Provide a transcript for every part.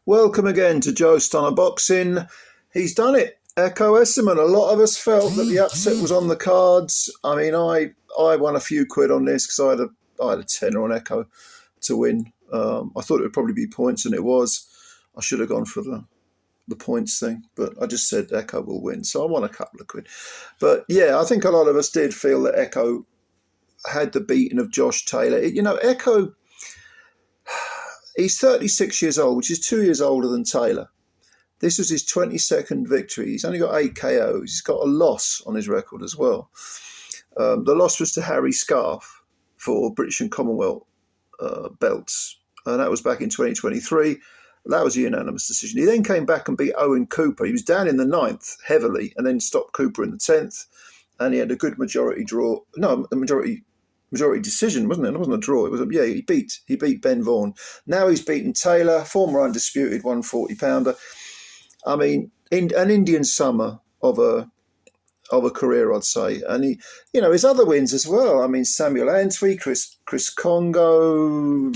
Welcome again to Joe Stunner Boxing. He's done it. Ekow Essuman. A lot of us felt that the upset was on the cards. I mean, I won a few quid on this because I had a tenner on Ekow to win. I thought it would probably be points, and it was. I should have gone for the points thing, but I just said Ekow will win, so I won a couple of quid. But yeah, I think a lot of us did feel that Ekow had the beating of Josh Taylor. Ekow, he's 36 years old, which is 2 years older than Taylor. This was his 22nd victory. He's only got 8 KOs. He's got a loss on his record as well. The loss was to Harry Scarf for British and Commonwealth belts, and that was back in 2023. That was a unanimous decision. He then came back and beat Owen Cooper. He was down in the 9th heavily and then stopped Cooper in the 10th, and he had a good majority draw. No, a majority decision, wasn't it? It wasn't a draw. It was he beat Ben Vaughan. Now he's beaten Taylor, former undisputed 140-pounder. I mean, an Indian summer of a career, I'd say. And his other wins as well. I mean, Samuel Antwi, Chris Congo,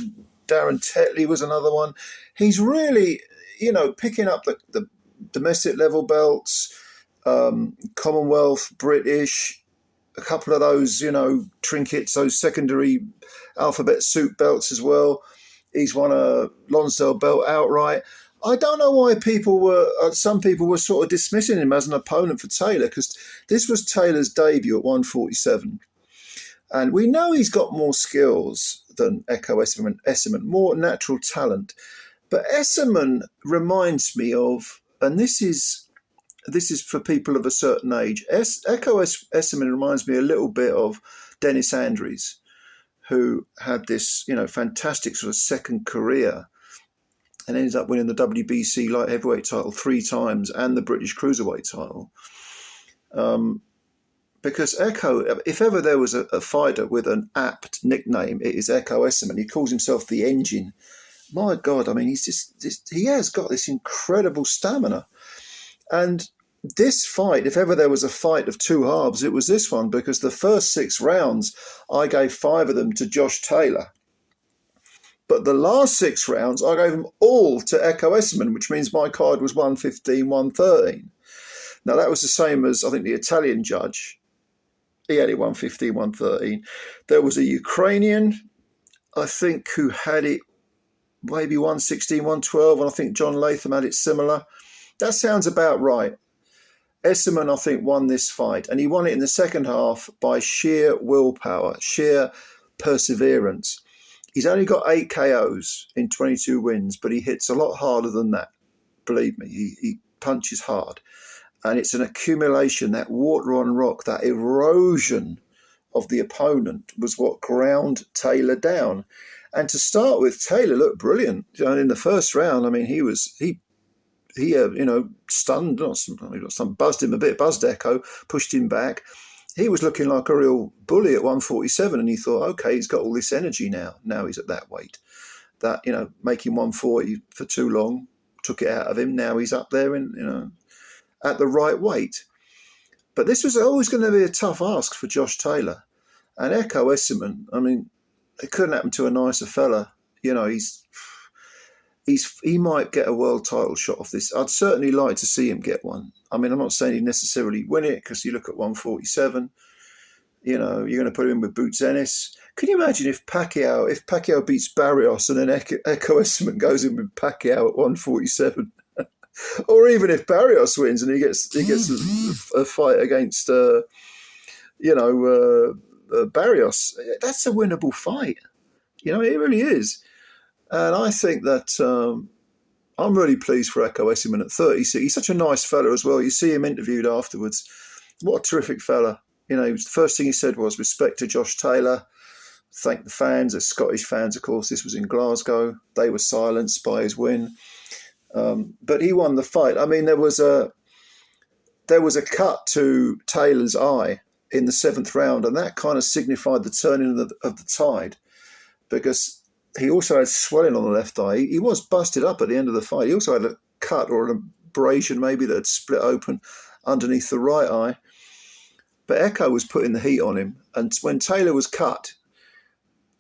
Darren Tetley was another one. He's really, picking up the domestic level belts, Commonwealth, British, a couple of those, trinkets, those secondary alphabet soup belts as well. He's won a Lonsdale belt outright. I don't know why some people were sort of dismissing him as an opponent for Taylor, because this was Taylor's debut at 147. And we know he's got more skills than Ekow Essuman, more natural talent. But Essuman reminds me of, and this is for people of a certain age, Ekow Essuman reminds me a little bit of Dennis Andrews, who had this, fantastic sort of second career and ended up winning the WBC light heavyweight title 3 times and the British cruiserweight title. Because Ekow, if ever there was a fighter with an apt nickname, it is Ekow Essuman. He calls himself the Engine. My God, I mean, he has got this incredible stamina. And this fight, if ever there was a fight of two halves, it was this one, because the first 6 rounds, I gave 5 of them to Josh Taylor. But the last 6 rounds, I gave them all to Ekow Essuman, which means my card was 115, 113. Now, that was the same as, I think, the Italian judge. He had it 115, 113. There was a Ukrainian, I think, who had it maybe 116, 112, and I think John Latham had it similar. That sounds about right. Essuman, I think, won this fight, and he won it in the second half by sheer willpower, sheer perseverance. He's only got 8 KOs in 22 wins, but he hits a lot harder than that. Believe me, he punches hard. And it's an accumulation, that water on rock, that erosion of the opponent was what ground Taylor down. And to start with, Taylor looked brilliant. And in the first round, I mean, he stunned, buzzed him a bit, buzzed Ekow, pushed him back. He was looking like a real bully at 147, and he thought, okay, he's got all this energy now. Now he's at that weight. That, making 140 for too long took it out of him. Now he's up there in, at the right weight. But this was always going to be a tough ask for Josh Taylor. And Ekow Essuman, I mean, it couldn't happen to a nicer fella. He might get a world title shot off this. I'd certainly like to see him get one. I mean, I'm not saying he'd necessarily win it, because you look at 147, you're going to put him with Boots Ennis. Can you imagine if Pacquiao beats Barrios and then Ekow Essuman goes in with Pacquiao at 147? Or even if Barrios wins and he gets a fight against, Barrios, that's a winnable fight. It really is. And I think that I'm really pleased for Ekow Essuman at 36. He's such a nice fella as well. You see him interviewed afterwards. What a terrific fella. The first thing he said was respect to Josh Taylor. Thank the fans, the Scottish fans, of course. This was in Glasgow. They were silenced by his win. But he won the fight. I mean, there was a cut to Taylor's eye in the 7th round, and that kind of signified the turning of the tide, because he also had swelling on the left eye. He was busted up at the end of the fight. He also had a cut or an abrasion maybe that had split open underneath the right eye. But Ekow was putting the heat on him. And when Taylor was cut,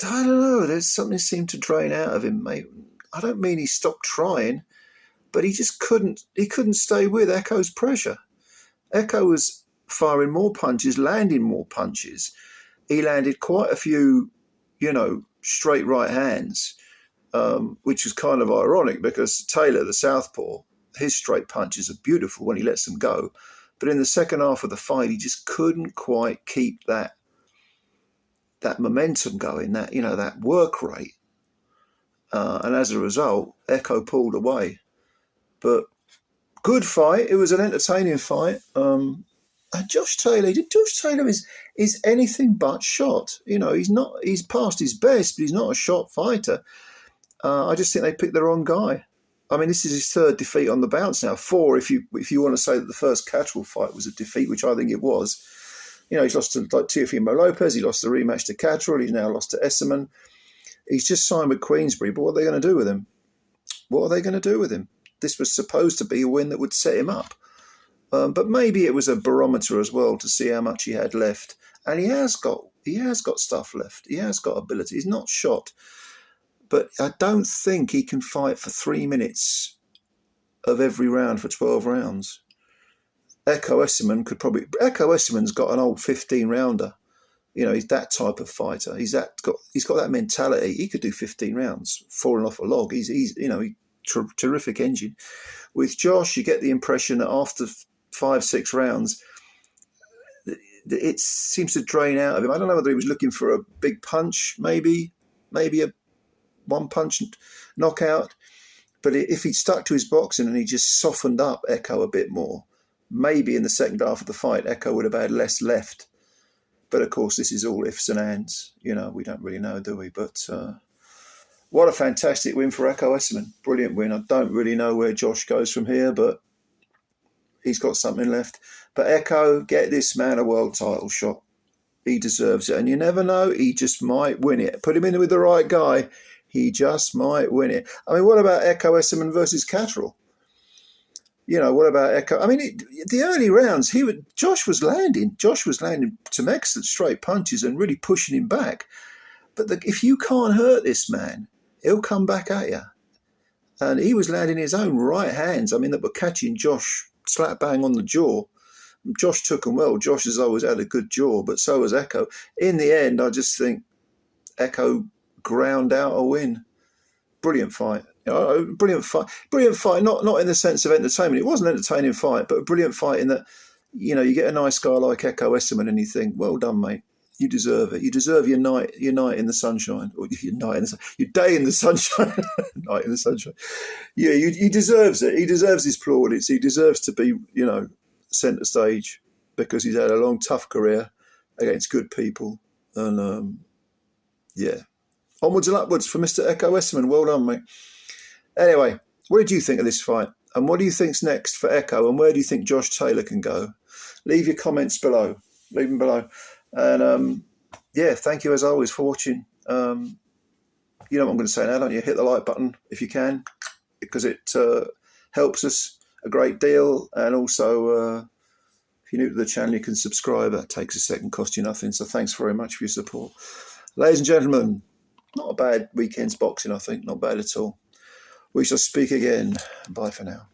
I don't know, there's something seemed to drain out of him, mate. I don't mean he stopped trying. but he just couldn't stay with Ekow's pressure. Ekow was firing more punches, landing more punches. He landed quite a few, straight right hands, which was kind of ironic because Taylor, the southpaw, his straight punches are beautiful when he lets them go. But in the second half of the fight, he just couldn't quite keep that momentum going, that work rate. And as a result, Ekow pulled away. But good fight. It was an entertaining fight. And Josh Taylor is anything but shot. He's past his best, but he's not a shot fighter. I just think they picked the wrong guy. I mean, this is his third defeat on the bounce now. 4, if you want to say that the first Catterall fight was a defeat, which I think it was. He's lost to Teofimo Lopez. He lost the rematch to Catterall. He's now lost to Essuman. He's just signed with Queensbury, but what are they going to do with him? This was supposed to be a win that would set him up. But maybe it was a barometer as well to see how much he had left. And he has got stuff left. He has got ability. He's not shot. But I don't think he can fight for 3 minutes of every round for 12 rounds. Ekow Essuman's got an old 15-rounder. He's that type of fighter. He's got that mentality. He could do 15 rounds, falling off a log. He's terrific engine. With Josh, you get the impression that after 5-6 rounds, it seems to drain out of him. I don't know whether he was looking for a big punch, maybe a one-punch knockout. But if he'd stuck to his boxing and he just softened up Ekow a bit more, maybe in the second half of the fight, Ekow would have had less left. But of course, this is all ifs and ands. We don't really know, do we? But what a fantastic win for Ekow Essuman. Brilliant win. I don't really know where Josh goes from here, but he's got something left. But Ekow, get this man a world title shot. He deserves it. And you never know, he just might win it. Put him in with the right guy, he just might win it. I mean, what about Ekow Essuman versus Catterall? What about Ekow? I mean, the early rounds, Josh was landing some excellent straight punches and really pushing him back. But if you can't hurt this man, he'll come back at you. And he was landing his own right hands. I mean, that were catching Josh slap bang on the jaw. Josh took them well. Josh has always had a good jaw, but so has Ekow. In the end, I just think Ekow ground out a win. Brilliant fight. Brilliant fight. Not in the sense of entertainment. It was an entertaining fight, but a brilliant fight in that, you get a nice guy like Ekow Essuman and you think, well done, mate. You deserve it. You deserve your night in the sunshine, or your day in the sunshine, night in the sunshine. Yeah, he deserves it. He deserves his plaudits. He deserves to be, centre stage because he's had a long, tough career against good people. And onwards and upwards for Mr. Ekow Essuman. Well done, mate. Anyway, what did you think of this fight? And what do you think's next for Ekow? And where do you think Josh Taylor can go? Leave your comments below. Leave them below. And thank you as always for watching. You know what I'm going to say now, don't you? Hit the like button if you can, because it helps us a great deal. And also, if you're new to the channel, you can subscribe. That takes a second, cost you nothing. So thanks very much for your support. Ladies and gentlemen, not a bad weekend's boxing, I think. Not bad at all. We shall speak again. Bye for now.